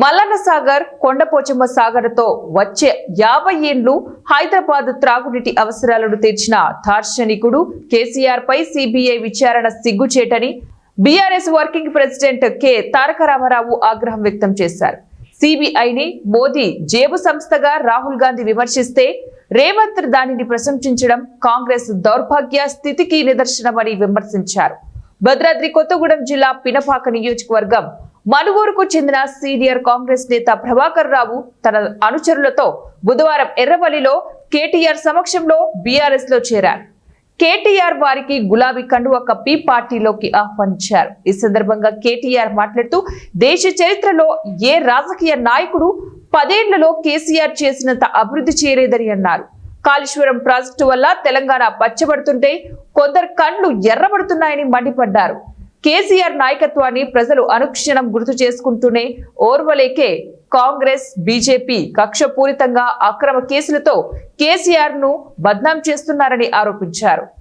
మల్లన్న సాగర్, కొండపోచమ్మ సాగర్తో వచ్చే 50 ఏళ్లు హైదరాబాద్ త్రాగునీటి అవసరాలను తీర్చిన దార్శనికుడు కేసీఆర్ పై సిబిఐ విచారణ సిగ్గుచేటని బీఆర్ఎస్ వర్కింగ్ ప్రెసిడెంట్ కె తారక రామారావు ఆగ్రహం వ్యక్తం చేశారు. సిబిఐని మోదీ జేబు సంస్థగా రాహుల్ గాంధీ విమర్శిస్తే రేవంత్ దానిని ప్రశంసించడం కాంగ్రెస్ దౌర్భాగ్య స్థితికి నిదర్శనమని విమర్శించారు. భద్రాద్రి కొత్తగూడెం జిల్లా పినపాక నియోజకవర్గం మనుగూరుకు చెందిన సీనియర్ కాంగ్రెస్ నేత ప్రభాకర్ రావు తన అనుచరులతో బుధవారం ఎర్రవల్లిలో కేటీఆర్ సమక్షంలో బీఆర్ఎస్ లో చేరారు. కేటీఆర్ వారికి గులాబీ కండువా కప్పి పార్టీలోకి ఆహ్వానించారు. ఈ సందర్భంగా కేటీఆర్ మాట్లాడుతూ దేశ చరిత్రలో ఏ రాజకీయ నాయకుడు 10 ఏళ్లలో కేసీఆర్ చేసినంత అభివృద్ధి చేయలేదని అన్నారు. కాళేశ్వరం ప్రాజెక్టు వల్ల తెలంగాణ పచ్చబడుతుంటే కొందరు కండ్లు ఎర్రబడుతున్నాయని మండిపడ్డారు. కేసీఆర్ నాయకత్వాన్ని ప్రజలు అనుక్షణం గుర్తు చేసుకుంటూనే ఓర్వలేకే కాంగ్రెస్, బీజేపీ కక్షపూరితంగా అక్రమ కేసులతో కేసీఆర్ ను బద్నాం చేస్తున్నారని ఆరోపించారు.